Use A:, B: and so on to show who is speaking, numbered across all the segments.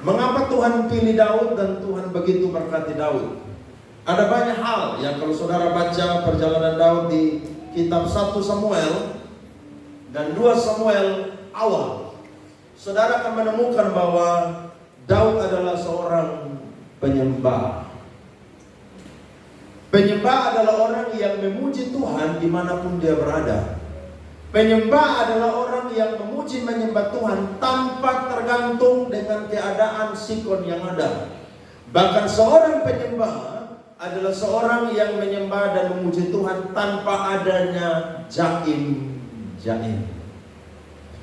A: Mengapa Tuhan pilih Daud dan Tuhan begitu berkati Daud? Ada banyak hal yang kalau saudara baca perjalanan Daud di kitab 1 Samuel dan 2 Samuel awal, saudara akan menemukan bahwa Daud adalah seorang penyembah. Penyembah adalah orang yang memuji Tuhan dimanapun dia berada. Penyembah adalah orang yang memuji menyembah Tuhan tanpa tergantung dengan keadaan sikon yang ada. Bahkan seorang penyembah adalah seorang yang menyembah dan memuji Tuhan tanpa adanya jaim.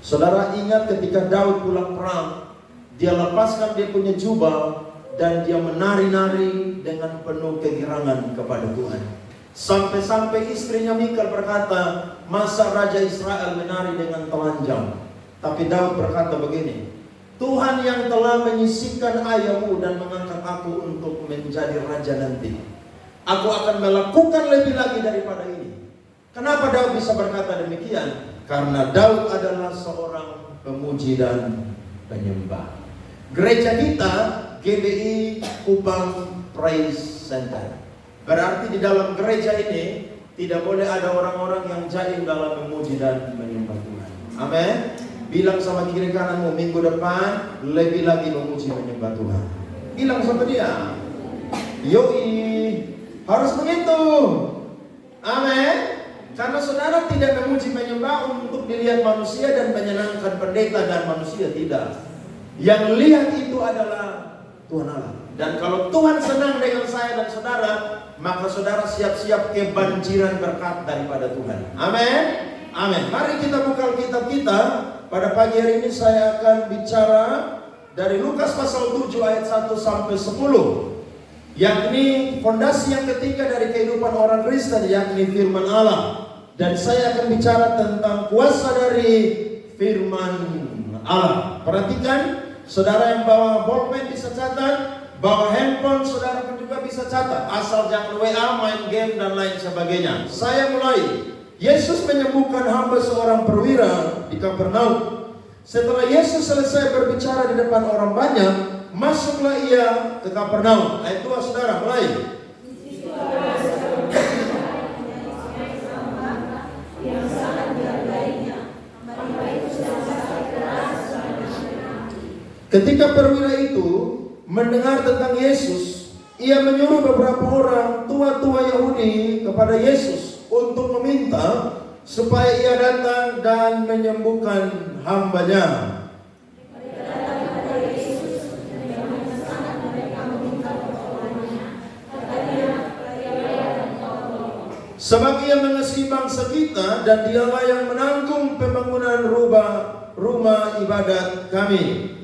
A: Saudara ingat ketika Daud pulang perang, dia lepaskan dia punya jubah dan dia menari-nari dengan penuh kegirangan kepada Tuhan. Sampai-sampai istrinya Mikal berkata, masa Raja Israel menari dengan telanjang? Tapi Daud berkata begini, Tuhan yang telah menyisihkan ayahmu dan mengangkat aku untuk menjadi raja nanti, aku akan melakukan lebih lagi daripada ini. Kenapa Daud bisa berkata demikian? Karena Daud adalah seorang pemuji dan penyembah. Gereja kita GBI Kupang Praise Center. Berarti di dalam gereja ini tidak boleh ada orang-orang yang jaim dalam memuji dan menyembah Tuhan. Amin. Bilang sama kiri kananmu, minggu depan lebih lagi memuji menyembah Tuhan. Bilang sama dia, yoi, harus begitu. Amin. Karena saudara tidak memuji menyembah untuk dilihat manusia dan menyenangkan pendeta dan manusia, tidak. Yang lihat itu adalah Tuhan Allah. Dan kalau Tuhan senang dengan saya dan saudara, maka saudara siap-siap kebanjiran berkat daripada Tuhan. Amin. Amin. Mari kita buka kitab kita. Pada pagi hari ini saya akan bicara dari Lukas pasal 7 ayat 1 sampai 10. Yakni fondasi yang ketiga dari kehidupan orang Kristen, yakni firman Allah. Dan saya akan bicara tentang kuasa dari firman Allah. Perhatikan, saudara yang bawa bolpen bisa catat, bawa handphone saudara pun juga bisa catat, asal jangan WA, main game dan lain sebagainya. Saya mulai. Yesus menyembuhkan hamba seorang perwira di Kapernaum. Setelah Yesus selesai berbicara di depan orang banyak, masuklah ia ke Kapernaum. Ayat 2 saudara, mulai. Ketika perwira itu mendengar tentang Yesus, ia menyuruh beberapa orang tua-tua Yahudi kepada Yesus untuk meminta supaya ia datang dan menyembuhkan hambanya. Sebab ia mengasihi bangsa kita dan dialah yang menanggung pembangunan rumah ibadat kami.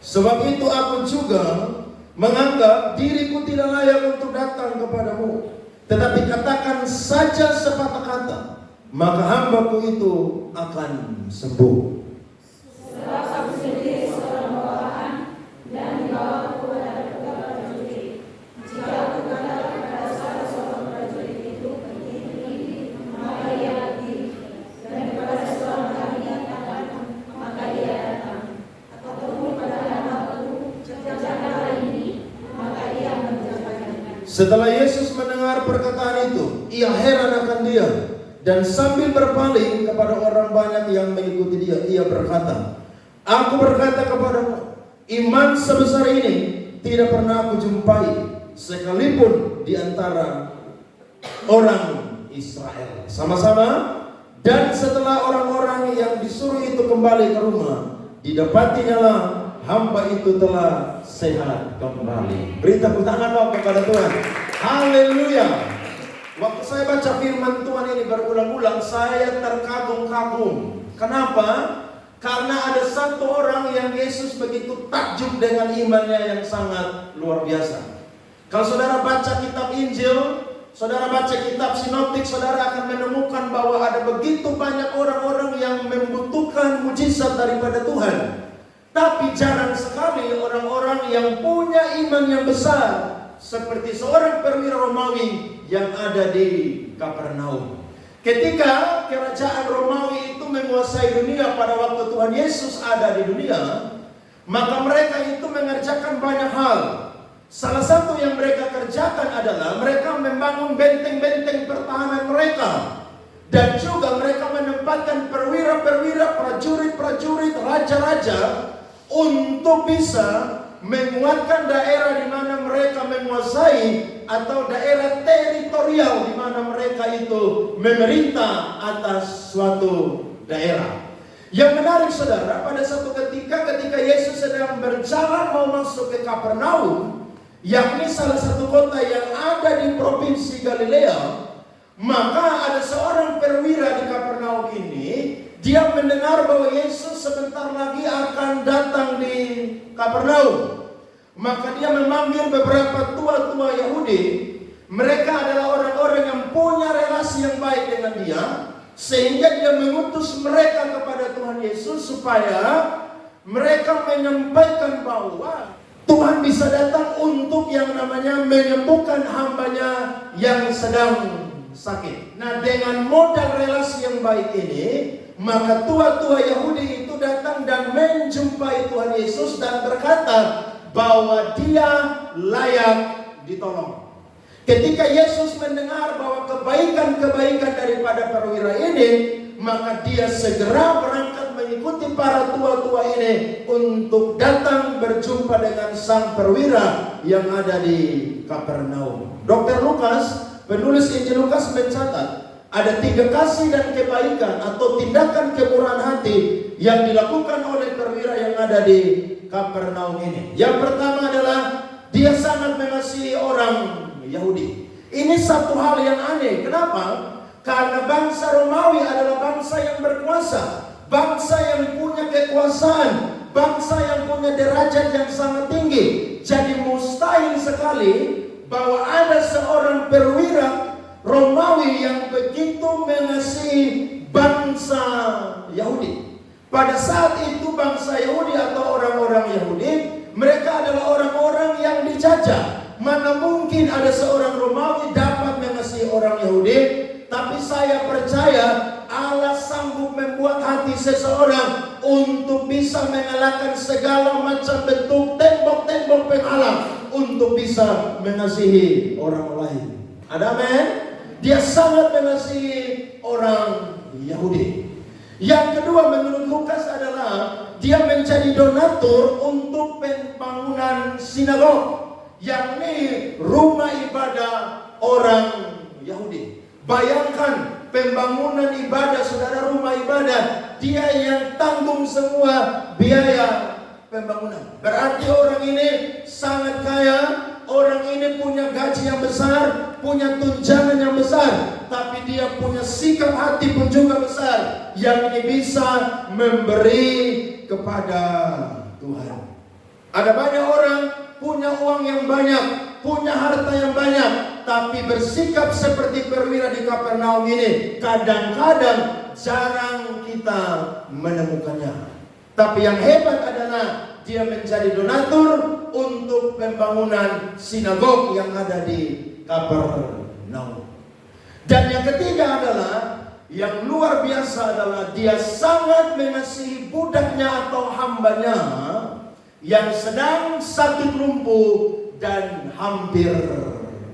A: Sebab itu aku juga menganggap diriku tidak layak untuk datang kepadamu. Tetapi katakan saja sepatah kata, maka hambaku itu akan sembuh. Sebab aku sendiri seorang bawahan dan dibawa kepada kedua prajurit. Jika aku katakan kepada salah seorang prajurit itu berdiri, maka ia berdiri. Dan kepada seorang kami katakan, maka ia datang. Ataupun pada setelah Yesus mendengar perkataan itu, ia heran akan dia. Dan sambil berpaling kepada orang banyak yang mengikuti dia, ia berkata, aku berkata kepadamu, iman sebesar ini tidak pernah aku jumpai sekalipun di antara orang Israel. Sama-sama. Dan setelah orang-orang yang disuruh itu kembali ke rumah, didapatinya lah hamba itu telah sehat kembali. Beri tepuk tangan dong kepada Tuhan. Haleluya. Waktu saya baca firman Tuhan ini berulang-ulang, saya terkagum-kagum. Kenapa? Karena ada satu orang yang Yesus begitu takjub dengan imannya yang sangat luar biasa. Kalau saudara baca kitab Injil, saudara baca kitab sinoptik, saudara akan menemukan bahwa ada begitu banyak orang-orang yang membutuhkan mujizat daripada Tuhan. Tapi jarang sekali orang-orang yang punya iman yang besar, seperti seorang perwira Romawi yang ada di Kapernaum. Ketika kerajaan Romawi itu menguasai dunia pada waktu Tuhan Yesus ada di dunia, maka mereka itu mengerjakan banyak hal. Salah satu yang mereka kerjakan adalah mereka membangun benteng-benteng pertahanan mereka. Dan juga mereka menempatkan perwira-perwira, prajurit-prajurit, raja-raja untuk bisa menguatkan daerah di mana mereka menguasai atau daerah teritorial di mana mereka itu memerintah atas suatu daerah. Yang menarik saudara, pada satu ketika Yesus sedang berjalan mau masuk ke Kapernaum, yakni salah satu kota yang ada di provinsi Galilea, maka ada seorang perwira di Kapernaum ini, dia mendengar bahwa Yesus sebentar lagi akan datang di Kapernaum. Maka dia memanggil beberapa tua-tua Yahudi. Mereka adalah orang-orang yang punya relasi yang baik dengan dia, sehingga dia mengutus mereka kepada Tuhan Yesus supaya mereka menyampaikan bahwa Tuhan bisa datang untuk yang namanya menyembuhkan hambanya yang sedang sakit. Nah, dengan modal relasi yang baik ini, maka tua-tua Yahudi itu datang dan menjumpai Tuhan Yesus dan berkata bahwa dia layak ditolong. Ketika Yesus mendengar bahwa kebaikan-kebaikan daripada perwira ini, maka dia segera berangkat mengikuti para tua-tua ini untuk datang berjumpa dengan sang perwira yang ada di Kapernaum. Dr. Lukas, penulis Injil Lukas mencatat ada 3 kasih dan kebaikan atau tindakan kemurahan hati yang dilakukan oleh perwira yang ada di Kapernaum ini. Yang pertama adalah dia sangat mengasihi orang Yahudi. Ini satu hal yang aneh. Kenapa? Karena bangsa Romawi adalah bangsa yang berkuasa, bangsa yang punya kekuasaan, bangsa yang punya derajat yang sangat tinggi. Jadi mustahil sekali bahwa ada seorang perwira Romawi yang begitu mengasihi bangsa Yahudi. Pada saat itu bangsa Yahudi atau orang-orang Yahudi, mereka adalah orang-orang yang dijajah. Mana mungkin ada seorang Romawi dapat mengasihi orang Yahudi? Tapi saya percaya Allah sanggup membuat hati seseorang untuk bisa mengalahkan segala macam bentuk tembok-tembok penghalang untuk bisa mengasihi orang lain. Ada amin? Dia sangat mengasihi orang Yahudi. Yang kedua menurut Lukas adalah dia menjadi donatur untuk pembangunan sinagog, yakni rumah ibadah orang Yahudi. Bayangkan pembangunan ibadah, saudara, rumah ibadah, dia yang tanggung semua biaya pembangunan. Berarti orang ini sangat kaya, orang ini punya gaji yang besar, punya tunjangan yang besar, tapi dia punya sikap hati pun juga besar, yang ini bisa memberi kepada Tuhan. Ada banyak orang punya uang yang banyak, punya harta yang banyak, tapi bersikap seperti perwira di Kapernaum ini kadang-kadang jarang kita menemukannya. Tapi yang hebat adalah dia menjadi donatur untuk pembangunan sinagog yang ada di Kapernaum. Dan yang ketiga adalah, yang luar biasa adalah dia sangat mengasihi budaknya atau hambanya yang sedang sakit lumpuh dan hampir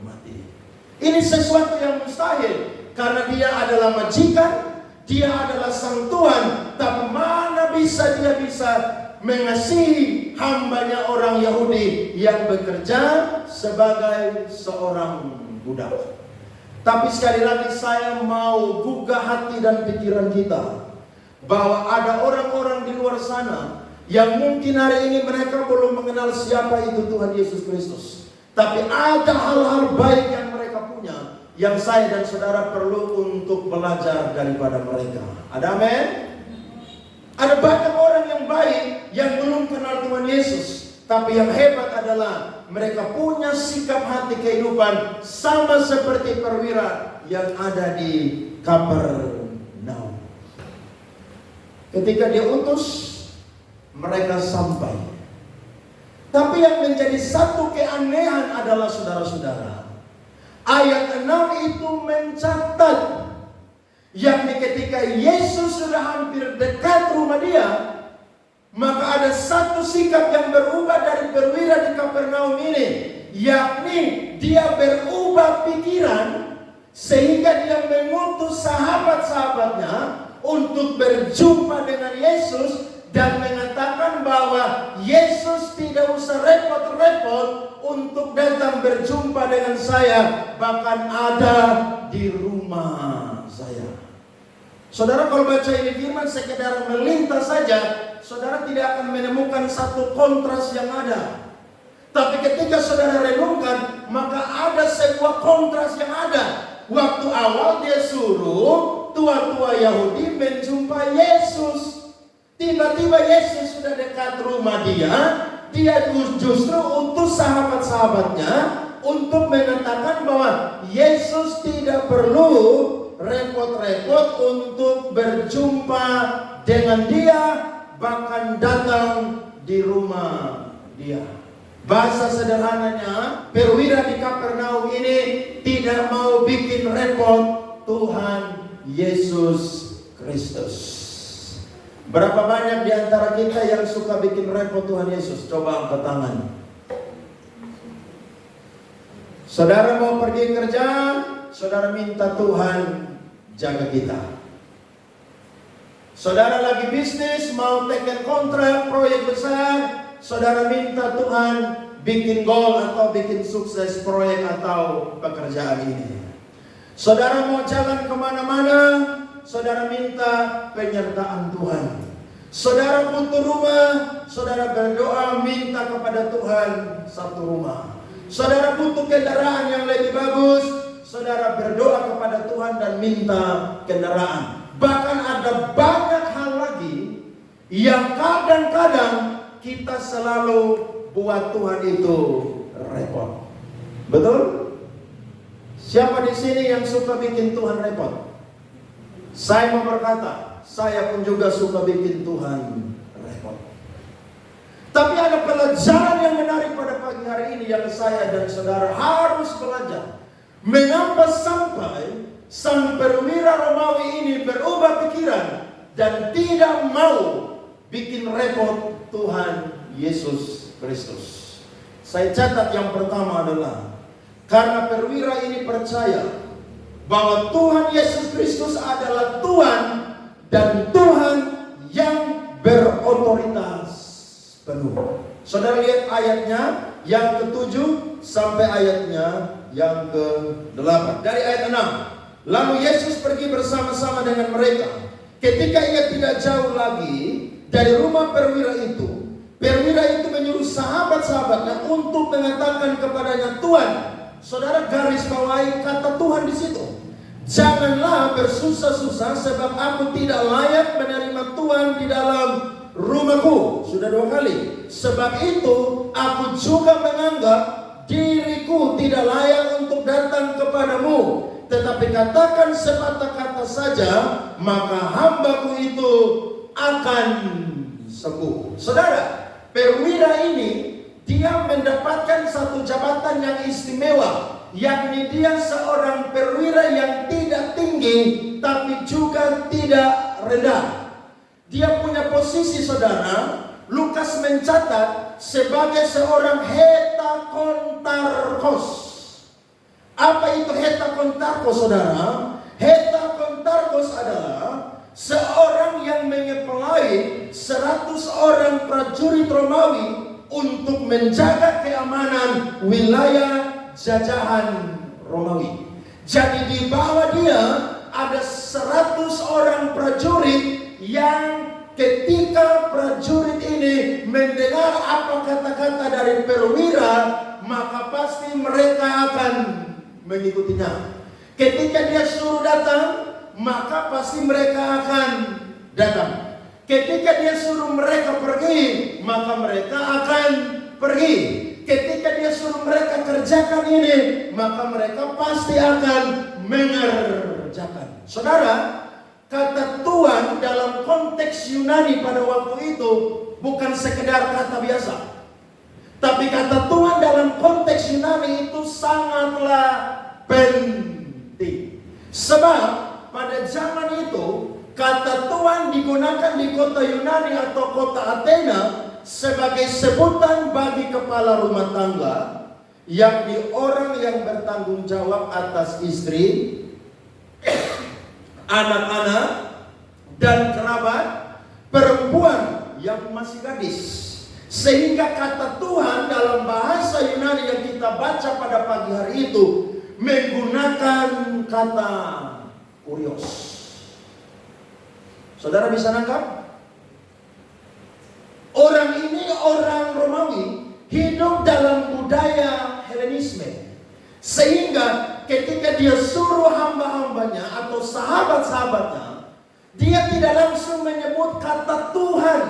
A: mati. Ini sesuatu yang mustahil, karena dia adalah majikan, dia adalah sang tuan, tapi mana bisa dia bisa mengasihi hambanya orang Yahudi yang bekerja sebagai seorang budak. Tapi sekali lagi saya mau gugah hati dan pikiran kita bahwa ada orang-orang di luar sana yang mungkin hari ini mereka belum mengenal siapa itu Tuhan Yesus Kristus, tapi ada hal-hal baik yang mereka punya yang saya dan saudara perlu untuk belajar daripada mereka. Ada amin? Ada banyak orang yang baik yang belum kenal Tuhan Yesus, tapi yang hebat adalah mereka punya sikap hati kehidupan sama seperti perwira yang ada di Kapernaum. Ketika dia utus, mereka sampai. Tapi yang menjadi satu keanehan adalah saudara-saudara, ayat 6 itu mencatat, yakni ketika Yesus sudah hampir dekat rumah dia, maka ada satu sikap yang berubah dari perwira di Kapernaum ini, yakni dia berubah pikiran sehingga dia mengutus sahabat-sahabatnya untuk berjumpa dengan Yesus dan mengatakan bahwa Yesus tidak usah repot-repot untuk datang berjumpa dengan saya, bahkan ada di rumah saya. Saudara, kalau baca ini firman sekedar melintas saja, saudara tidak akan menemukan satu kontras yang ada. Tapi ketika saudara renungkan, maka ada sebuah kontras yang ada. Waktu awal dia suruh tua-tua Yahudi menjumpai Yesus. Tiba-tiba Yesus sudah dekat rumah dia justru utus sahabat-sahabatnya untuk mengatakan bahwa Yesus tidak perlu repot-repot untuk berjumpa dengan dia, bahkan datang di rumah dia. Bahasa sederhananya, perwira di Kapernaum ini tidak mau bikin repot Tuhan Yesus Kristus. Berapa banyak di antara kita yang suka bikin repot Tuhan Yesus? Coba angkat tangan. Saudara mau pergi kerja, saudara minta Tuhan jaga kita. Saudara lagi bisnis, mau teken kontrak, proyek besar, saudara minta Tuhan bikin goal atau bikin sukses proyek atau pekerjaan ini. Saudara mau jalan kemana-mana, saudara minta penyertaan Tuhan. Saudara butuh rumah, saudara berdoa minta kepada Tuhan satu rumah. Saudara butuh kendaraan yang lebih bagus, saudara berdoa kepada Tuhan dan minta kendaraan. Bahkan ada banyak hal lagi yang kadang-kadang kita selalu buat Tuhan itu repot. Betul? Siapa di sini yang suka bikin Tuhan repot? Saya mau berkata, saya pun juga suka bikin Tuhan repot. Tapi ada pelajaran yang menarik pada pagi hari ini yang saya dan saudara harus belajar. Mengapa sampai sang perwira Romawi ini berubah pikiran dan tidak mau bikin repot Tuhan Yesus Kristus? Saya catat yang pertama adalah karena perwira ini percaya bahwa Tuhan Yesus Kristus adalah Tuhan dan Tuhan yang berotoritas penuh. Saudara lihat ayatnya yang ke-7 sampai ayatnya yang ke-8. Dari ayat 6. Lalu Yesus pergi bersama-sama dengan mereka. Ketika ia tidak jauh lagi dari rumah perwira itu menyuruh sahabat-sahabatnya untuk mengatakan kepadanya, Tuhan. Saudara garis bawahi kata Tuhan di situ. Janganlah bersusah-susah sebab aku tidak layak menerima Tuhan di dalam rumahku. Sudah 2 kali. Sebab itu aku juga menganggap diriku tidak layak untuk datang kepadamu. Tetapi katakan sepatah kata saja, maka hambaku itu akan sembuh. Saudara, perwira ini dia mendapatkan satu jabatan yang istimewa, yakni dia seorang perwira yang tidak tinggi tapi juga tidak rendah. Dia punya posisi, saudara, Lukas mencatat sebagai seorang hetakontarkos. Apa itu hetakontarkos, saudara? Hetakontarkos adalah seorang yang menyepelai 100 orang prajurit Romawi untuk menjaga keamanan wilayah jajahan Romawi. Jadi di bawah dia ada 100 orang prajurit yang ketika prajurit ini mendengar apa kata-kata dari perwira, maka pasti mereka akan mengikutinya. Ketika dia suruh datang, maka pasti mereka akan datang. Ketika dia suruh mereka pergi, maka mereka akan pergi. ketika dia suruh mereka kerjakan ini, maka mereka pasti akan mengerjakan. Saudara, kata Tuhan dalam konteks Yunani pada waktu itu bukan sekedar kata biasa. Tapi kata Tuhan dalam konteks Yunani itu sangatlah penting. Sebab pada zaman itu kata Tuhan digunakan di kota Yunani atau kota Athena sebagai sebutan bagi kepala rumah tangga, yakni orang yang bertanggung jawab atas istri, anak-anak, dan kerabat, perempuan yang masih gadis. Sehingga kata Tuhan dalam bahasa Yunani yang kita baca pada pagi hari itu menggunakan kata kurios. Saudara bisa nangkap? Orang ini orang Romawi hidup dalam budaya Helenisme. Sehingga ketika dia suruh hamba-hambanya atau sahabat-sahabatnya, dia tidak langsung menyebut kata Tuhan,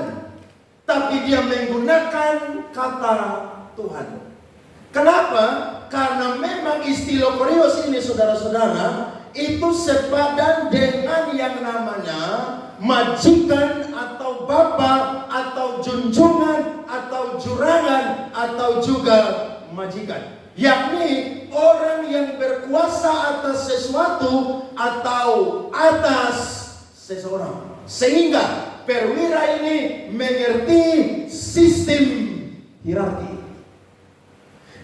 A: tapi dia menggunakan kata Tuhan. Kenapa? Karena memang istilah kurios ini, saudara-saudara, itu sepadan dengan yang namanya majikan atau bapak atau junjungan atau jurangan atau juga majikan, yakni orang yang berkuasa atas sesuatu atau atas seseorang. Sehingga perwira ini mengerti sistem hierarki.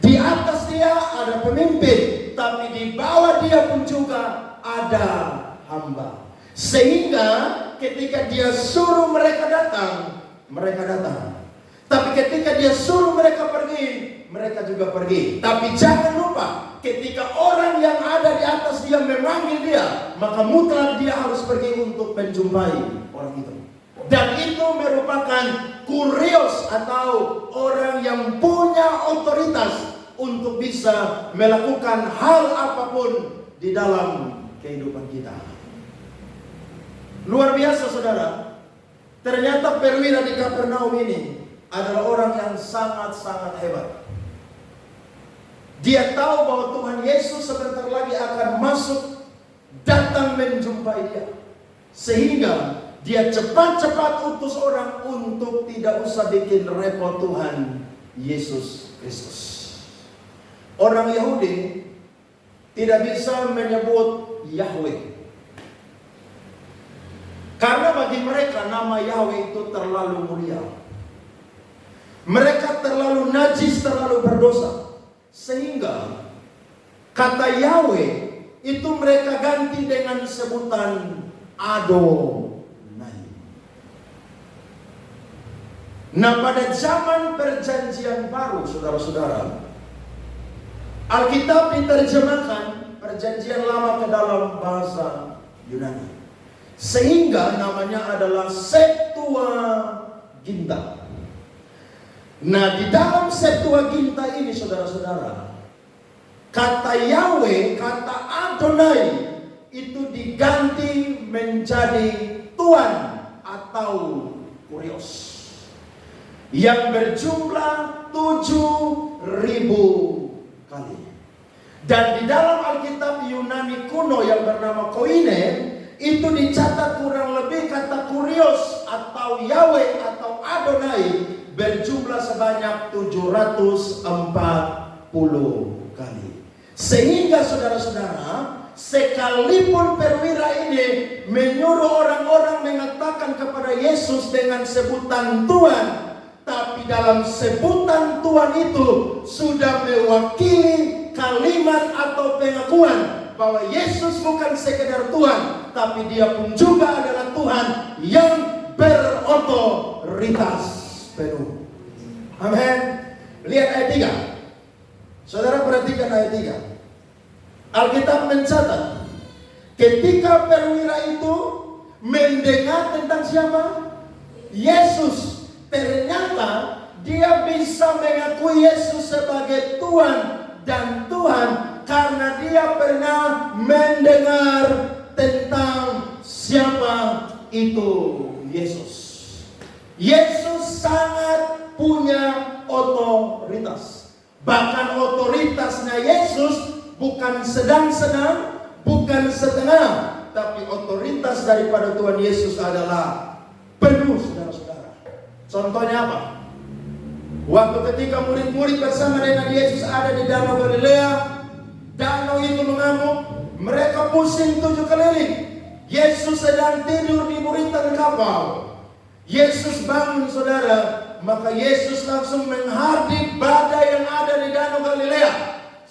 A: Di atas dia ada pemimpin, tapi di bawah dia pun juga ada hamba. Sehingga ketika dia suruh mereka datang, mereka datang. Tapi ketika dia suruh mereka pergi, mereka juga pergi. Tapi jangan lupa, ketika orang yang ada di atas dia memanggil dia, maka mutlak dia harus pergi untuk menjumpai orang itu. Dan itu merupakan kurios atau orang yang punya otoritas untuk bisa melakukan hal apapun di dalam kehidupan kita. Luar biasa, saudara. Ternyata perwira di Kapernaum ini adalah orang yang sangat-sangat hebat. Dia tahu bahwa Tuhan Yesus sebentar lagi akan masuk, datang menjumpai dia. Sehingga dia cepat-cepat utus orang untuk tidak usah bikin repot Tuhan Yesus Kristus. Orang Yahudi tidak bisa menyebut Yahweh, karena bagi mereka nama Yahweh itu terlalu mulia. Mereka terlalu najis, terlalu berdosa. Sehingga kata Yahweh itu mereka ganti dengan sebutan Adonai. Nah, pada zaman perjanjian baru, saudara-saudara, Alkitab diterjemahkan perjanjian lama ke dalam bahasa Yunani. Sehingga namanya adalah Septuaginta. Nah, di dalam Septuaginta ini, saudara-saudara, kata Yahweh, kata Adonai itu diganti menjadi Tuhan atau kurios yang berjumlah 7.000 kali. Dan di dalam Alkitab Yunani kuno yang bernama Koine itu dicatat kurang lebih kata kurios atau Yahweh atau Adonai berjumlah sebanyak 740 kali. Sehingga saudara-saudara, sekalipun perwira ini menyuruh orang-orang mengatakan kepada Yesus dengan sebutan Tuhan, tapi dalam sebutan Tuhan itu sudah mewakili kalimat atau pengakuan bahwa Yesus bukan sekedar Tuhan, tapi dia pun juga adalah Tuhan yang berotoritas penuh. Amin. Lihat ayat 3. Saudara perhatikan ayat 3. Alkitab mencatat ketika perwira itu mendengar tentang siapa? Yesus. Ternyata dia bisa mengakui Yesus sebagai Tuhan dan Tuhan karena dia pernah mendengar tentang siapa itu Yesus. Yesus sangat punya otoritas. Bahkan otoritasnya Yesus bukan sedang-sedang, bukan setengah, tapi otoritas daripada Tuhan Yesus adalah penuh, saudara-saudara. Contohnya apa? Waktu ketika murid-murid bersama dengan Yesus ada di Danau Galilea, danau itu mengamuk, mereka pusing 7 keliling. Yesus sedang tidur di buritan kapal. Yesus bangun, saudara, maka Yesus langsung menghadap badai yang ada di Danau Galilea.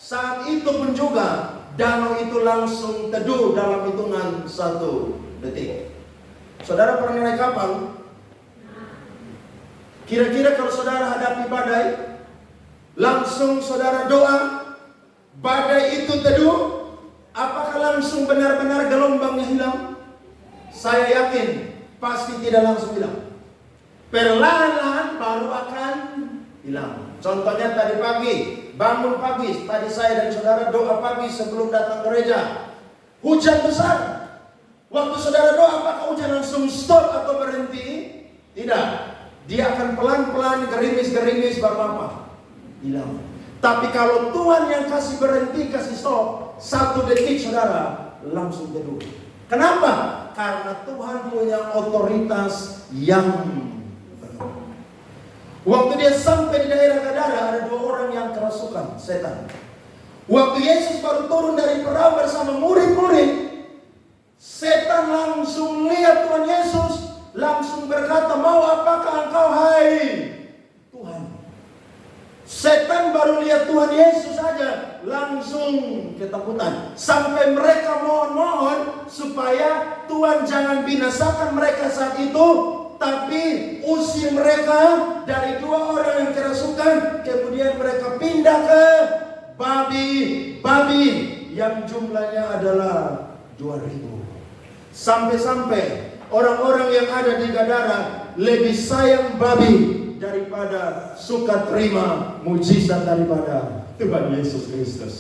A: Saat itu pun juga danau itu langsung teduh dalam hitungan 1 detik. Saudara pernah naik kapal? Kira-kira kalau saudara hadapi badai, langsung saudara doa, badai itu teduh, apakah langsung benar-benar gelombangnya hilang? Saya yakin pasti tidak langsung hilang. Perlahan-lahan baru akan hilang. Contohnya tadi pagi, bangun pagi, tadi saya dan saudara doa pagi sebelum datang gereja. Hujan besar. Waktu saudara doa, apakah hujan langsung stop atau berhenti? Tidak. Dia akan pelan-pelan gerimis-gerimis baru apa? Hilang. Tapi kalau Tuhan yang kasih berhenti, kasih stop, 1 detik saudara, langsung teduh. Kenapa? Karena Tuhan punya otoritas yang penuh. Waktu dia sampai di daerah Gadara, ada 2 orang yang kerasukan setan. Waktu Yesus baru turun dari perahu bersama murid-murid, setan langsung lihat Tuhan Yesus, langsung berkata, "Mau apakah engkau, hai Tuhan?" Setan baru lihat Tuhan Yesus saja langsung ketakutan. Sampai mereka mohon-mohon supaya Tuhan jangan binasakan mereka saat itu, tapi usir mereka dari 2 orang yang kerasukan. Kemudian mereka pindah ke babi yang jumlahnya adalah 2.000. Sampai-sampai orang-orang yang ada di Gadara lebih sayang babi daripada suka terima mujizat daripada Tuhan Yesus Kristus.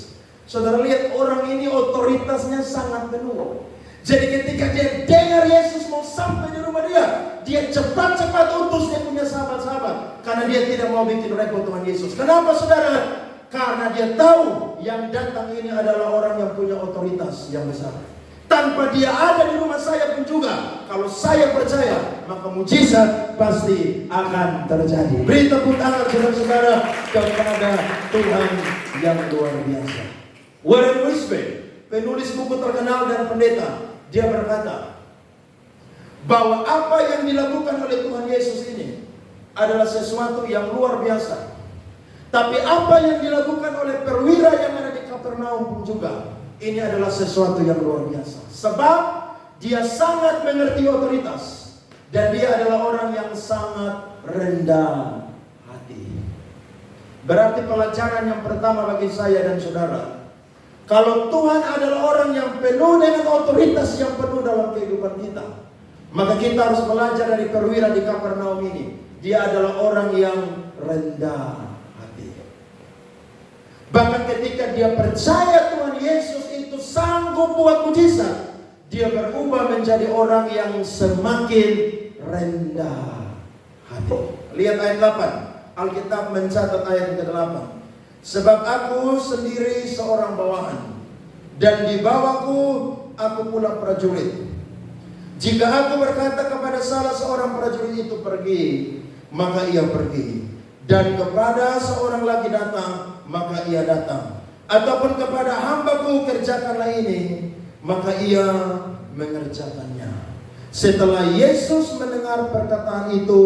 A: Saudara lihat, orang ini otoritasnya sangat penuh. Jadi ketika dia dengar Yesus mau sampai di rumah dia cepat-cepat utus dia punya sahabat-sahabat. Karena dia tidak mau bikin repot Tuhan Yesus. Kenapa, saudara? Karena dia tahu yang datang ini adalah orang yang punya otoritas yang besar. Tanpa dia ada di rumah saya pun juga, kalau saya percaya, maka mujizat pasti akan terjadi. Beri tepuk tangan saudara-saudara kepada Tuhan yang luar biasa. Warren Wiersbe, penulis buku terkenal dan pendeta, dia berkata bahwa apa yang dilakukan oleh Tuhan Yesus ini adalah sesuatu yang luar biasa. Tapi apa yang dilakukan oleh perwira yang ada di Kapernaum pun juga, ini adalah sesuatu yang luar biasa. Sebab dia sangat mengerti otoritas. Dan dia adalah orang yang sangat rendah hati. Berarti pelajaran yang pertama bagi saya dan saudara, kalau Tuhan adalah orang yang penuh dengan otoritas yang penuh dalam kehidupan kita, maka kita harus belajar dari perwira di Kapernaum ini. Dia adalah orang yang rendah hati. Bahkan ketika dia percaya Tuhan Yesus itu sanggup buat mujizat, dia berubah menjadi orang yang semakin rendah hati. Lihat ayat 8. Alkitab mencatat ayat ke-8. Sebab aku sendiri seorang bawahan, dan di bawahku aku pula prajurit. Jika aku berkata kepada salah seorang prajurit itu pergi, maka ia pergi. Dan kepada seorang lagi datang, maka ia datang. Ataupun kepada hambaku kerjakanlah ini, maka ia mengerjakannya. Setelah Yesus mendengar perkataan itu,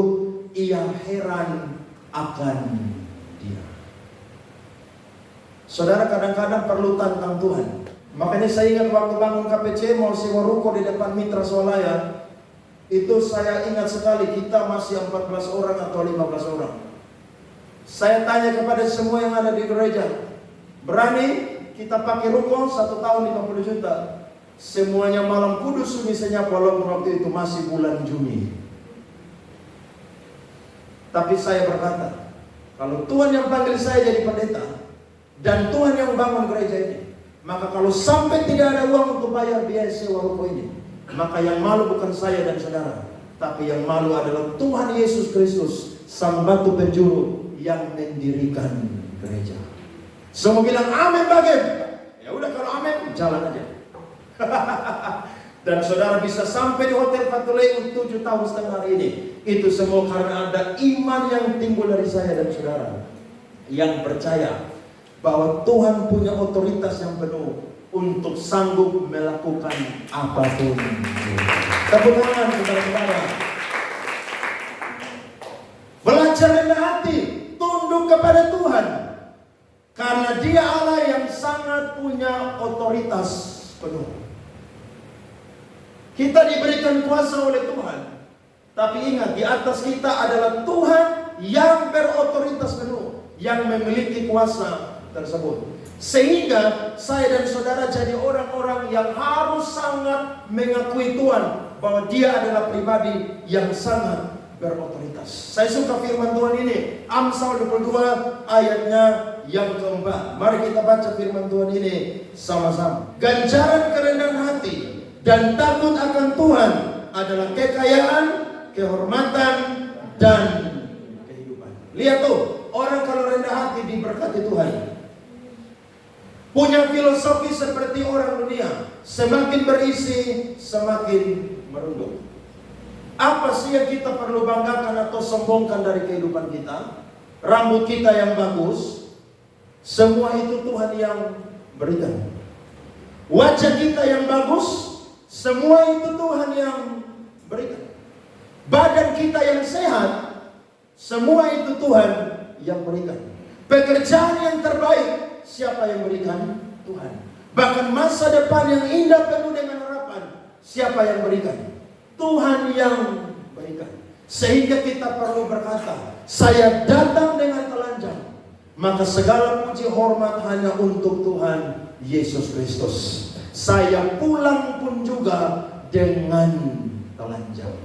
A: ia heran akan dia. Saudara, kadang-kadang perlu tantang Tuhan. Makanya saya ingat waktu bangun KPC mau sewa ruko di depan Mitra Swalaya, itu saya ingat sekali kita masih 14 orang atau 15 orang. Saya tanya kepada semua yang ada di gereja, berani kita pakai ruko 1 tahun 50 juta? Semuanya malam kudus sunyi senyap, walaupun waktu itu masih bulan Juni. Tapi saya berkata, kalau Tuhan yang panggil saya jadi pendeta, dan Tuhan yang bangun gereja ini, maka kalau sampai tidak ada uang untuk bayar biaya sewa ruko ini, maka yang malu bukan saya dan saudara, tapi yang malu adalah Tuhan Yesus Kristus, Sang Batu Penjuru yang mendirikan gereja. Semua bilang amin bagian. Ya udah kalau amin, jalan aja. Dan saudara bisa sampai di Hotel Fatulei 7 tahun setengah hari ini. Itu semua karena ada iman yang timbul dari saya dan saudara, yang percaya bahwa Tuhan punya otoritas yang penuh untuk sanggup melakukan apapun. Tepuk tangan saudara-saudara. Belajar rendah hati, tunduk kepada Tuhan, karena Dia Allah yang sangat punya otoritas penuh. Kita diberikan kuasa oleh Tuhan, tapi ingat, di atas kita adalah Tuhan yang berotoritas penuh, yang memiliki kuasa tersebut. Sehingga saya dan saudara jadi orang-orang yang harus sangat mengakui Tuhan bahwa Dia adalah pribadi yang sangat berotoritas. Saya suka firman Tuhan ini, Amsal 22 ayatnya yang keempat. Mari kita baca firman Tuhan ini sama-sama. Ganjaran kerendahan hati dan takut akan Tuhan adalah kekayaan, kehormatan, dan kehidupan. Lihat tuh, orang kalau rendah hati diberkati Tuhan. Punya filosofi seperti orang dunia, semakin berisi, semakin merunduk. Apa sih yang kita perlu banggakan atau sombongkan dari kehidupan kita? Rambut kita yang bagus, semua itu Tuhan yang berikan. Wajah kita yang bagus, semua itu Tuhan yang berikan. Badan kita yang sehat, semua itu Tuhan yang berikan. Pekerjaan yang terbaik, siapa yang berikan? Tuhan. Bahkan masa depan yang indah penuh dengan harapan, siapa yang berikan? Tuhan yang berikan. Sehingga kita perlu berkata, saya datang dengan telanjang, maka segala puji hormat hanya untuk Tuhan Yesus Kristus. Saya pulang pun juga dengan telanjang.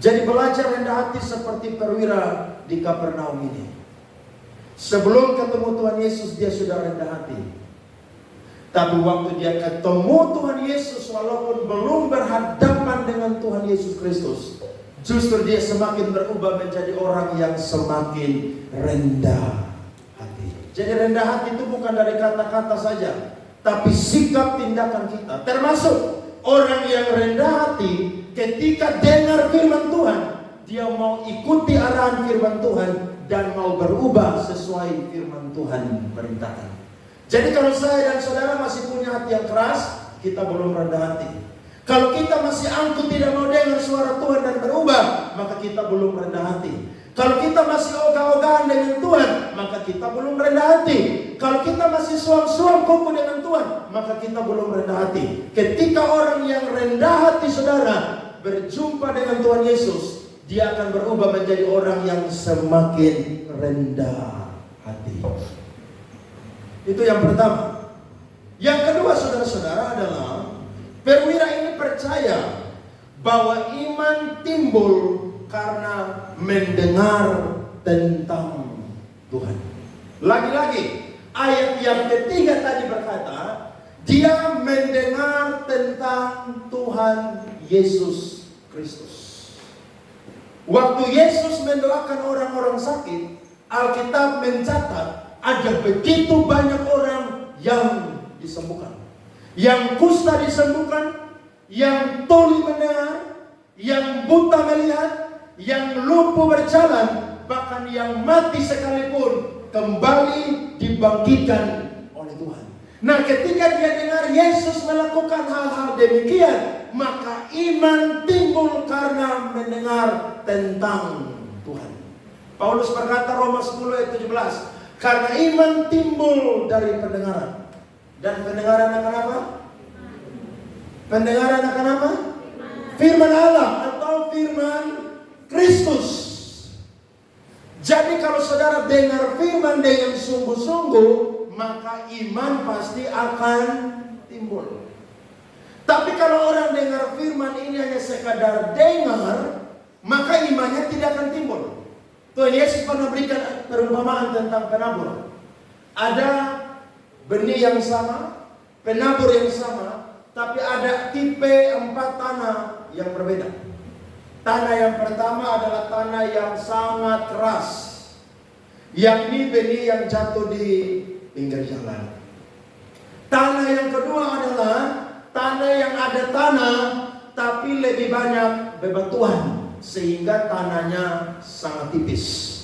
A: Jadi belajar rendah hati seperti perwira di Kapernaum ini. Sebelum ketemu Tuhan Yesus, dia sudah rendah hati. Tapi waktu dia ketemu Tuhan Yesus, walaupun belum berhadapan dengan Tuhan Yesus Kristus, justru dia semakin berubah menjadi orang yang semakin rendah hati. Jadi rendah hati itu bukan dari kata-kata saja, tapi sikap tindakan kita. Termasuk orang yang rendah hati ketika dengar firman Tuhan, dia mau ikuti arahan firman Tuhan dan mau berubah sesuai firman Tuhan perintahkan. Jadi kalau saya dan saudara masih punya hati yang keras, kita belum rendah hati. Kalau kita masih angkuh tidak mau dengar suara Tuhan dan berubah, maka kita belum rendah hati. Kalau kita masih ogah-ogahan dengan Tuhan, maka kita belum rendah hati. Kalau kita masih suam-suam kuku dengan Tuhan, maka kita belum rendah hati. Ketika orang yang rendah hati saudara berjumpa dengan Tuhan Yesus, dia akan berubah menjadi orang yang semakin rendah hati. Itu yang pertama. Yang kedua saudara-saudara adalah perwira ini percaya bahwa iman timbul karena mendengar tentang Tuhan. Lagi-lagi ayat yang ketiga tadi berkata, dia mendengar tentang Tuhan Yesus Kristus. Waktu Yesus mendoakan orang-orang sakit, Alkitab mencatat ada begitu banyak orang yang disembuhkan. Yang kusta disembuhkan, yang tuli mendengar, yang buta melihat, yang lumpuh berjalan, bahkan yang mati sekalipun kembali dibangkitkan oleh Tuhan. Nah, ketika dia dengar Yesus melakukan hal-hal demikian, maka iman timbul karena mendengar tentang Tuhan. Paulus berkata Roma 10 ayat 17, karena iman timbul dari pendengaran. Dan pendengaran akan apa? Pendengaran akan apa? Firman Allah atau firman Kristus. Jadi kalau saudara dengar firman dengan sungguh-sungguh, maka iman pasti akan timbul. Tapi kalau orang dengar firman ini hanya sekadar dengar, maka imannya tidak akan timbul. Tuhan Yesus pernah berikan perumpamaan tentang penabur. Ada benih yang sama, penabur yang sama, tapi ada tipe 4 tanah yang berbeda. Tanah yang pertama adalah tanah yang sangat keras. Yang ini benih yang jatuh di pinggir jalan. Tanah yang kedua adalah tanah yang ada tanah tapi lebih banyak bebatuan sehingga tanahnya sangat tipis.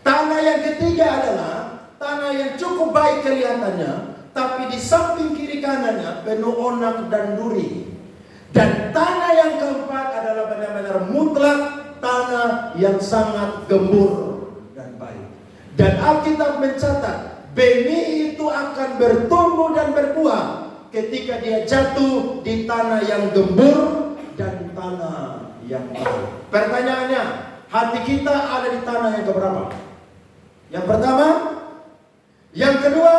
A: Tanah yang ketiga adalah tanah yang cukup baik kelihatannya, tapi di samping kiri kanannya penuh onak dan duri. Dan tanah yang keempat adalah benar-benar mutlak tanah yang sangat gembur dan baik. Dan Alkitab mencatat benih itu akan bertumbuh dan berbuah ketika dia jatuh di tanah yang gembur dan tanah yang baik. Pertanyaannya, hati kita ada di tanah yang keberapa? Yang pertama, yang kedua,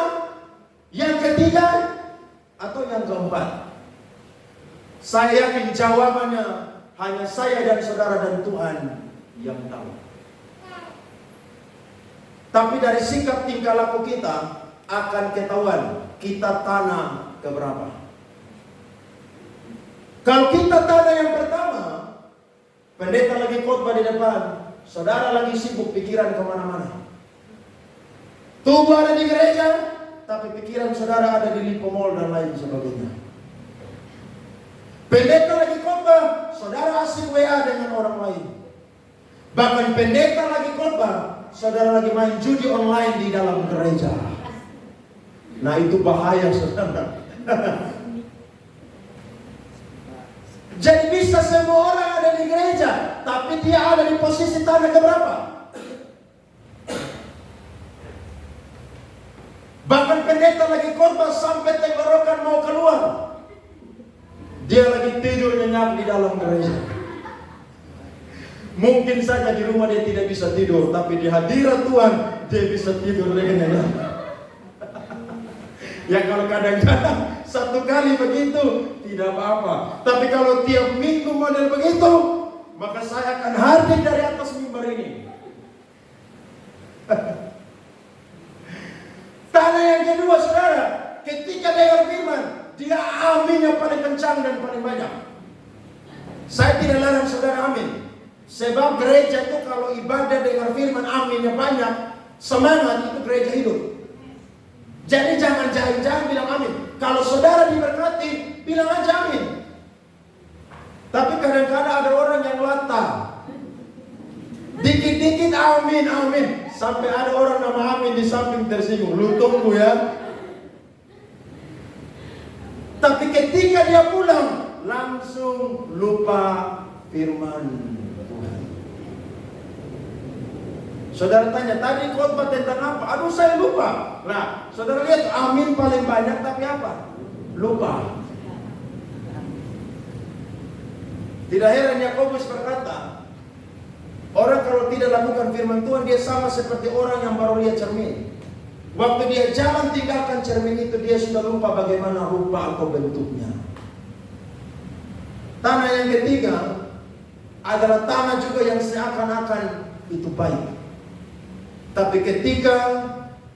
A: yang ketiga, atau yang keempat? Saya yakin jawabannya hanya saya dan saudara dan Tuhan yang tahu. Tapi dari sikap tingkah laku kita akan ketahuan kita tanah keberapa. Kalau kita tanah yang pertama, pendeta lagi khotbah di depan, saudara lagi sibuk pikiran kemana-mana. Tubuh ada di gereja, tapi pikiran saudara ada di Lipo Mall dan lain sebagainya. Pendeta lagi khotbah, saudara asik WA dengan orang lain. Bahkan pendeta lagi khotbah, saudara lagi main judi online di dalam gereja. Nah, itu bahaya, saudara. Jadi bisa semua orang ada di gereja, tapi dia ada di posisi tanah keberapa? Bahkan pendeta lagi khotbah sampai tenggorokan mau keluar, dia lagi tidur nyenyak di dalam gereja. Mungkin saja di rumah dia tidak bisa tidur, tapi di hadirat Tuhan dia bisa tidur dengan nyenyak. Ya kalau kadang-kadang satu kali begitu tidak apa-apa, tapi kalau tiap minggu model begitu, maka saya akan hadir dari atas mimbar ini. Tanah yang kedua, saudara, ketika dengar firman, dia aminnya paling kencang dan paling banyak. Saya tidak larang saudara amin. Sebab gereja itu kalau ibadah dengar firman aminnya banyak, semangat, itu gereja hidup. Jadi jangan bilang amin. Kalau saudara diberkati, bilang aja amin. Tapi kadang-kadang ada orang yang latah. Dikit-dikit amin, amin. Sampai ada orang nama amin di samping tersinggung. Lu tunggu ya. Tapi ketika dia pulang, langsung lupa firman Tuhan. Saudara tanya, tadi khotbah tentang apa? Aduh, saya lupa. Nah, saudara lihat, amin paling banyak, tapi apa? Lupa. Tidak heran Yakobus berkata, orang kalau tidak lakukan firman Tuhan, dia sama seperti orang yang baru lihat cermin. Waktu dia jalan tinggalkan cermin itu, dia sudah lupa bagaimana rupa atau bentuknya. Tanah yang ketiga adalah tanah juga yang seakan-akan itu baik. Tapi ketika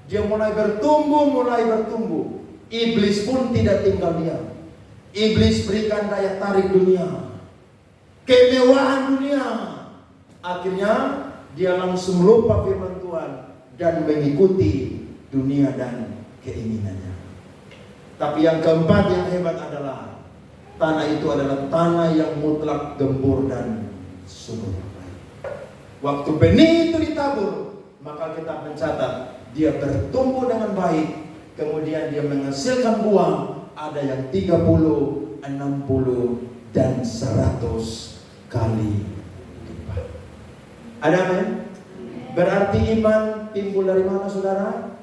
A: dia mulai bertumbuh, iblis pun tidak tinggal diam. Iblis berikan daya tarik dunia, kemewahan dunia. Akhirnya dia langsung lupa firman Tuhan dan mengikuti dunia dan keinginannya. Tapi yang keempat yang hebat adalah tanah itu adalah tanah yang mutlak gembur dan subur. Waktu benih itu ditabur, maka kita mencatat dia bertumbuh dengan baik, kemudian dia menghasilkan buah, ada yang 30, 60 dan 100 kali lipat. Ada apa? Berarti iman timbul dari mana, saudara?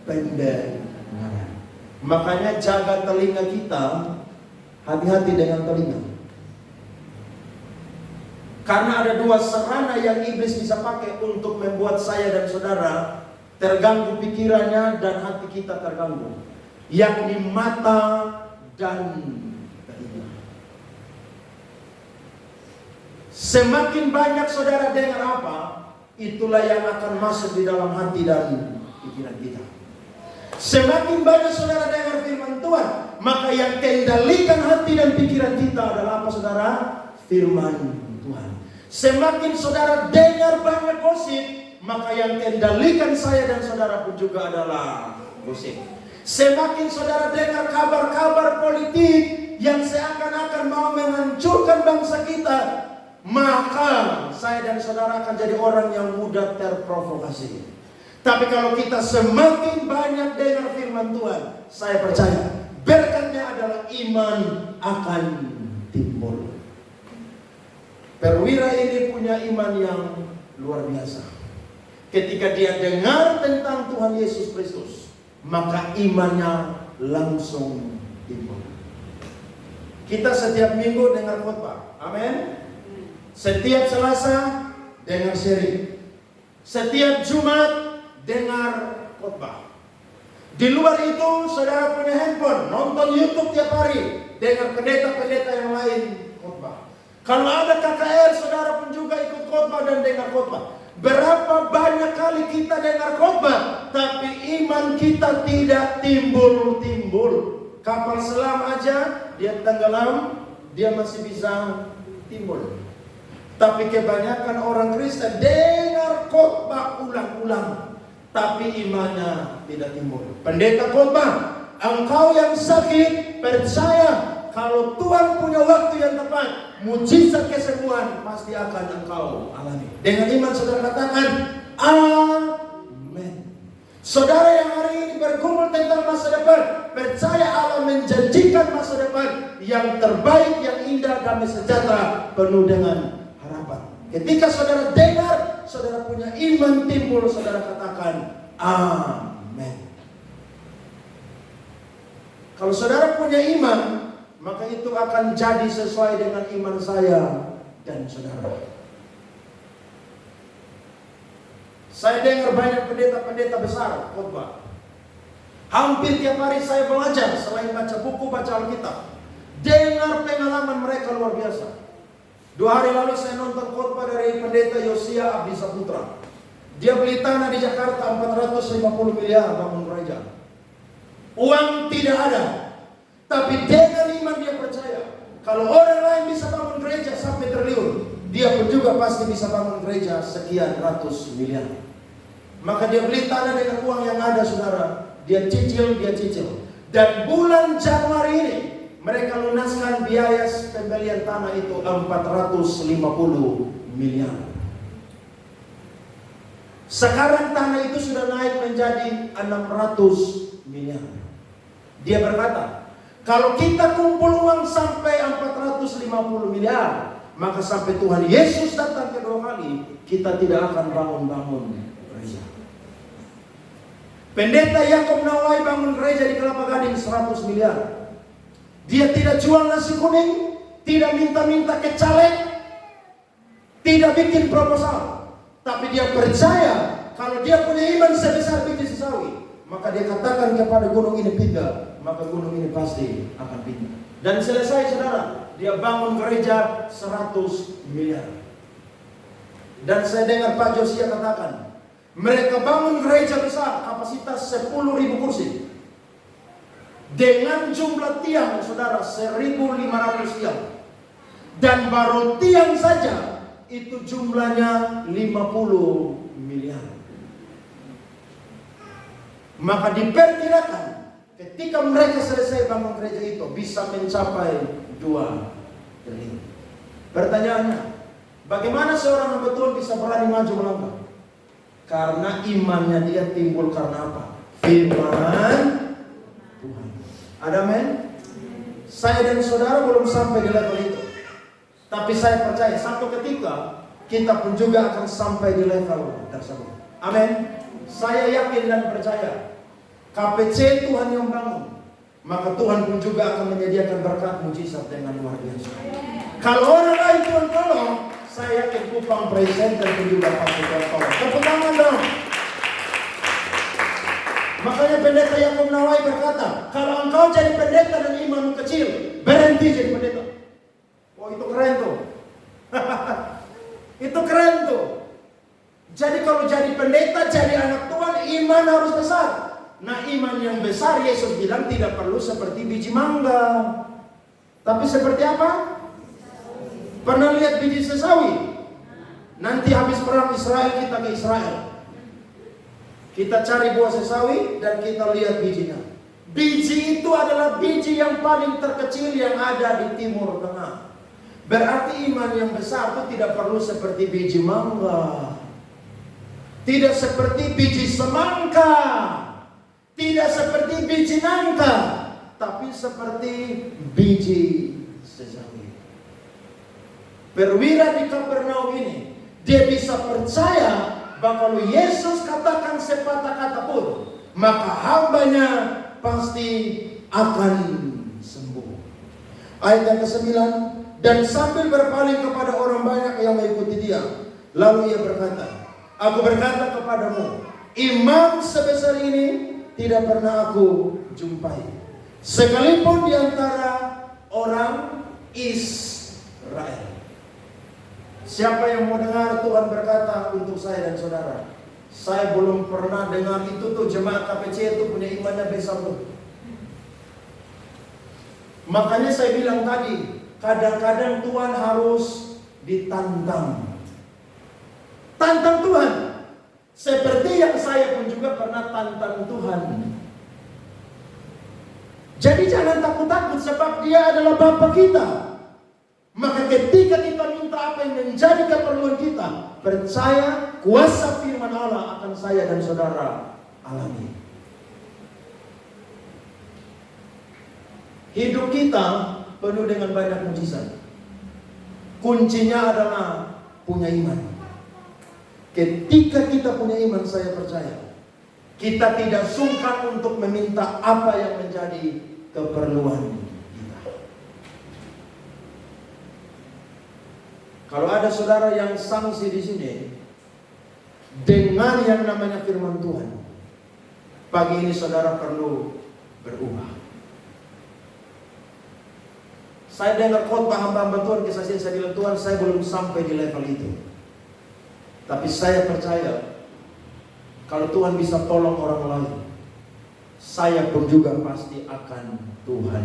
A: Pendengaran. Makanya jaga telinga kita, hati-hati dengan telinga. Karena ada dua sarana yang iblis bisa pakai untuk membuat saya dan saudara terganggu pikirannya dan hati kita terganggu, yakni mata dan telinga. Semakin banyak saudara dengar apa, itulah yang akan masuk di dalam hati dan pikiran kita. Semakin banyak saudara dengar firman Tuhan, maka yang kendalikan hati dan pikiran kita adalah apa, saudara? Firman Tuhan. Semakin saudara dengar banyak gosip, maka yang kendalikan saya dan saudara pun juga adalah gosip. Semakin saudara dengar kabar-kabar politik yang seakan-akan mau menghancurkan bangsa kita, maka saya dan saudara akan jadi orang yang mudah terprovokasi. Tapi kalau kita semakin banyak dengar firman Tuhan, saya percaya berkatnya adalah iman akan timbul. Perwira ini punya iman yang luar biasa. Ketika dia dengar tentang Tuhan Yesus Kristus, maka imannya langsung timbul. Kita setiap minggu dengar khotbah, amin. Setiap Selasa dengar sharing. Setiap Jumat dengar khotbah. Di luar itu saudara punya handphone, nonton YouTube tiap hari, dengar pendeta-pendeta yang lain khotbah. Kalau ada KKR, saudara pun juga ikut khotbah dan dengar khotbah. Berapa banyak kali kita dengar khotbah, tapi iman kita tidak timbul-timbul. Kapal selam aja, dia tenggelam, dia masih bisa timbul. Tapi kebanyakan orang Kristen dengar khotbah ulang-ulang, tapi imannya tidak timbul. Pendeta khotbah, engkau yang sakit, percaya kalau Tuhan punya waktu yang tepat, mujizat kesembuhan pasti akan engkau alami. Dengan iman saudara katakan, amin. Saudara yang hari ini bergumul tentang masa depan, percaya Allah menjanjikan masa depan yang terbaik, yang indah, damai sejahtera, penuh dengan harapan. Ketika saudara dengar, saudara punya iman timbul, saudara katakan, amin. Kalau saudara punya iman, maka itu akan jadi sesuai dengan iman saya dan saudara. Saya dengar banyak pendeta-pendeta besar khotbah. Hampir tiap hari saya belajar, selain baca buku, baca Alkitab. Dengar pengalaman mereka luar biasa. 2 hari lalu saya nonton khotbah dari pendeta Yosia Abdi Saputra. Dia beli tanah di Jakarta 450 miliar bangun gereja. Uang tidak ada, tapi dengan iman dia percaya kalau orang lain bisa bangun gereja sampai triliun, dia pun juga pasti bisa bangun gereja sekian ratus miliar. Maka dia beli tanah dengan uang yang ada, saudara. Dia cicil. Dan bulan Januari ini mereka lunaskan biaya pembelian tanah itu 450 miliar. Sekarang tanah itu sudah naik menjadi 600 miliar. Dia berkata, kalau kita kumpul uang sampai 450 miliar, maka sampai Tuhan Yesus datang kedua kali, kita tidak akan bangun gereja. Pendeta Yakob Nawai bangun gereja di Kelapa Gading 100 miliar. Dia tidak jual nasi kuning, tidak minta-minta ke caleg, tidak bikin proposal. Tapi dia percaya kalau dia punya iman sebesar biji sesawi, maka dia katakan kepada gunung ini pindah, maka gunung ini pasti akan pindah. Dan selesai, saudara, dia bangun gereja 100 miliar. Dan saya dengar Pak Josia katakan, mereka bangun gereja besar, kapasitas 10.000 kursi. Dengan jumlah tiang, saudara, 1.500 tiang. Dan baru tiang saja, itu jumlahnya 50 miliar. Maka diperkirakan ketika mereka selesai bangun gereja itu bisa mencapai 2 triliun. Pertanyaannya, bagaimana seorang hamba Tuhan bisa berani maju melangkah? Karena imannya dia timbul karena apa? Firman Tuhan. Ada amin? Saya dan saudara belum sampai di level itu. Tapi saya percaya satu ketika kita pun juga akan sampai di level tersebut. Amin. Saya yakin dan percaya KPC Tuhan yang bangun, maka Tuhan pun juga akan menyediakan berkat mujizat dengan luar biasa. Kalau orang lain Tuhan tolong, saya yakin Kupang presenter pun juga pasti Tuhan tolong. Tepuk tangan dong. Makanya pendeta Yakob Nawai berkata, kalau engkau jadi pendeta dan imanmu kecil, berhenti jadi pendeta. Oh, itu keren tuh. Itu keren tuh. Jadi kalau jadi pendeta, jadi anak Tuhan, iman harus besar. Nah, iman yang besar Yesus bilang tidak perlu seperti biji mangga. Tapi seperti apa? Pernah lihat biji sesawi? Nanti habis perang Israel, kita ke Israel. Kita cari buah sesawi dan kita lihat bijinya. Biji itu adalah biji yang paling terkecil yang ada di Timur Tengah. Berarti iman yang besar itu tidak perlu seperti biji mangga, tidak seperti biji semangka, tidak seperti biji nangka, tapi seperti biji sesawi. Perwira di Kapernaum ini, dia bisa percaya bahwa kalau Yesus katakan sepatah kata pun, maka hambanya pasti akan sembuh. Ayat yang ke-9, dan sambil berpaling kepada orang banyak yang mengikuti dia, lalu ia berkata, aku berkata kepadamu, iman sebesar ini tidak pernah aku jumpai, sekalipun di antara orang Israel. Siapa yang mau dengar Tuhan berkata untuk saya dan saudara? Saya belum pernah dengar itu tuh jemaat KPC itu punya imannya besar tuh. Makanya saya bilang tadi, kadang-kadang Tuhan harus ditantang. Tantang Tuhan. Seperti yang saya pun juga pernah tantang Tuhan. Jadi jangan takut-takut sebab Dia adalah Bapa kita. Maka ketika kita minta apa yang menjadi keperluan kita, percaya kuasa firman Allah akan saya dan saudara alami. Hidup kita penuh dengan banyak mujizat. Kuncinya adalah punya iman. Ketika kita punya iman, saya percaya kita tidak sungkan untuk meminta apa yang menjadi keperluan kita. Kalau ada saudara yang sanksi di sini dengan yang namanya firman Tuhan, pagi ini saudara perlu berubah. Saya dengar khotbah hamba-hamba Tuhan, kesaksian saya bilang, Tuhan, saya belum sampai di level itu. Tapi saya percaya kalau Tuhan bisa tolong orang lain, saya pun juga pasti akan Tuhan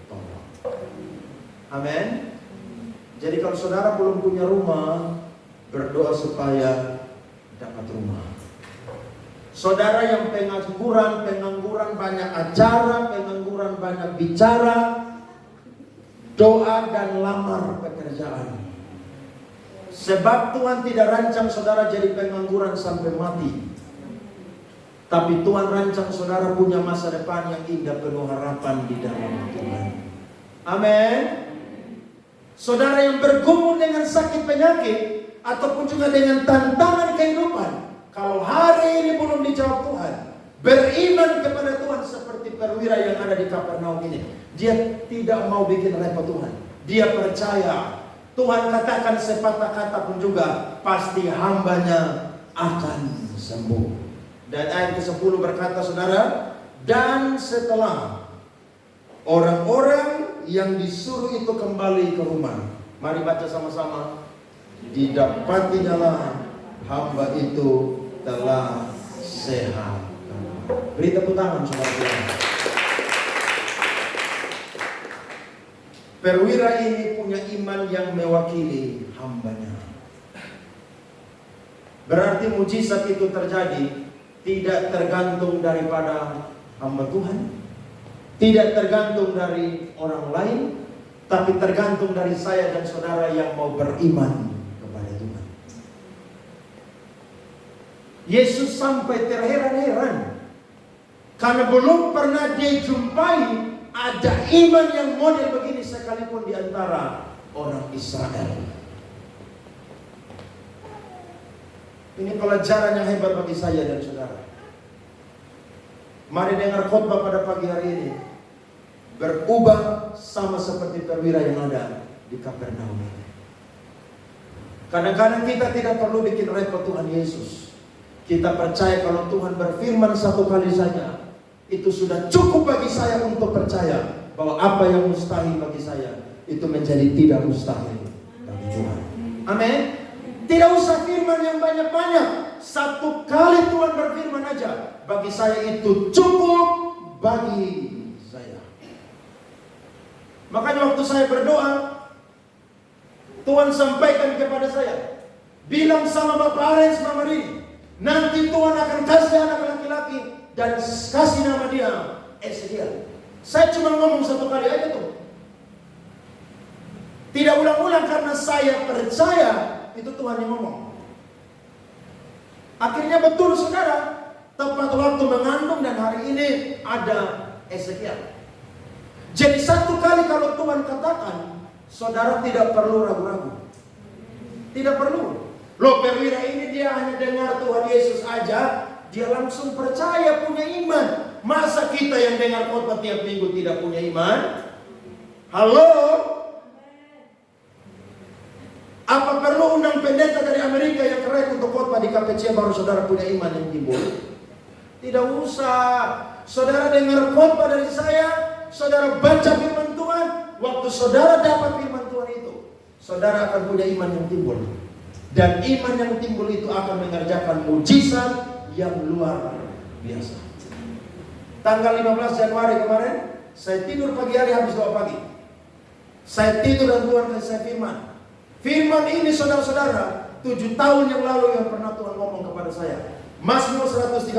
A: tolong. Amin. Jadi kalau saudara belum punya rumah, berdoa supaya dapat rumah. Saudara yang pengangguran banyak acara, pengangguran banyak bicara, doa dan lamar pekerjaan. Sebab Tuhan tidak rancang saudara jadi pengangguran sampai mati. Tapi Tuhan rancang saudara punya masa depan yang indah penuh harapan di dalam Tuhan. Amin. Saudara yang bergumul dengan sakit penyakit ataupun juga dengan tantangan kehidupan, kalau hari ini belum dijawab Tuhan, beriman kepada Tuhan seperti perwira yang ada di Kapernaum ini. Dia tidak mau bikin repot Tuhan. Dia percaya Tuhan katakan sepatah kata pun juga pasti hambanya akan sembuh. Dan ayat ke-10 berkata saudara, dan setelah orang-orang yang disuruh itu kembali ke rumah, mari baca sama-sama, didapatinya hamba itu telah sehat. Beri tepuk tangan saudara. Perwira ini punya iman yang mewakili hambanya. Berarti mujizat itu terjadi tidak tergantung daripada hamba Tuhan, tidak tergantung dari orang lain, tapi tergantung dari saya dan saudara yang mau beriman kepada Tuhan. Yesus sampai terheran-heran karena belum pernah dia jumpai ada iman yang model begini sekalipun di antara orang Israel. Ini pelajaran yang hebat bagi saya dan saudara. Mari dengar khotbah pada pagi hari ini. Berubah sama seperti perwira yang ada di Kapernaum ini. Kadang-kadang kita tidak perlu bikin repot Tuhan Yesus. Kita percaya kalau Tuhan berfirman satu kali saja, itu sudah cukup bagi saya untuk percaya bahwa apa yang mustahil bagi saya itu menjadi tidak mustahil bagi Tuhan. Amin. Tidak usah firman yang banyak-banyak. Satu kali Tuhan berfirman aja, bagi saya itu cukup bagi saya. Makanya waktu saya berdoa, Tuhan sampaikan kepada saya, bilang sama Bapak Arens Mama Rini, nanti Tuhan akan kasih anak laki kaki dan kasih nama dia Ezekiel. Saya cuma ngomong satu kali aja tuh. Tidak ulang-ulang karena saya percaya itu Tuhan yang ngomong. Akhirnya betul saudara, tepat waktu mengandung dan hari ini ada Ezekiel. Jadi satu kali kalau Tuhan katakan, saudara tidak perlu ragu-ragu. Tidak perlu. Loh, perwira ini dia hanya dengar Tuhan Yesus aja, dia langsung percaya, punya iman. Masa kita yang dengar khotbah tiap minggu tidak punya iman? Halo? Apa perlu undang pendeta dari Amerika yang keren untuk khotbah di KPC baru saudara punya iman yang timbul? Tidak usah. Saudara dengar khotbah dari saya, saudara baca firman Tuhan, waktu saudara dapat firman Tuhan itu, saudara akan punya iman yang timbul. Dan iman yang timbul itu akan mengerjakan mujizat yang luar biasa. Tanggal 15 Januari kemarin, saya tidur pagi hari habis doa pagi. Saya tidur dan Tuhan kasih saya firman. Firman ini saudara-saudara, 7 tahun yang lalu yang pernah Tuhan ngomong kepada saya. Mazmur 138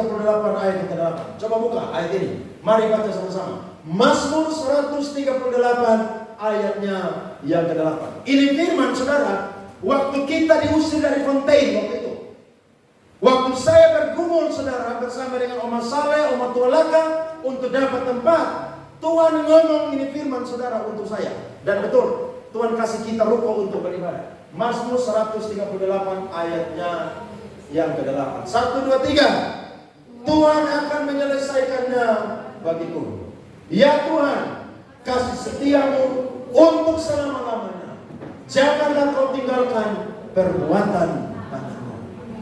A: ayat yang ke-8. Coba buka ayat ini. Mari baca sama-sama. Mazmur 138 ayatnya yang ke-8. Ini firman saudara. Waktu kita diusir dari Fontaine waktu itu. Waktu saya bergumul saudara bersama dengan Oma Saleh, Oma Tualaka untuk dapat tempat. Tuhan ngomong ini firman saudara untuk saya. Dan betul, Tuhan kasih kita ruko untuk beribadah. Mazmur 138 ayatnya yang ke-8. 1, 2, 3. Tuhan akan menyelesaikannya bagiku. Ya Tuhan, kasih setiamu untuk selama-lamanya. Janganlah kau tinggalkan perbuatan tanganmu.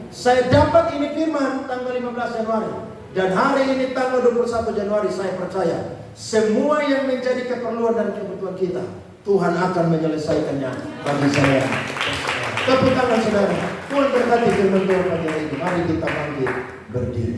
A: Saya dapat ini firman tanggal 15 Januari. Dan hari ini tanggal 21 Januari saya percaya. Semua yang menjadi keperluan dan kebutuhan kita, Tuhan akan menyelesaikannya bagi saya. Tepuk tangan saudara. Tuhan berkati firman Tuhan pagi hari ini. Mari kita bangkit berdiri.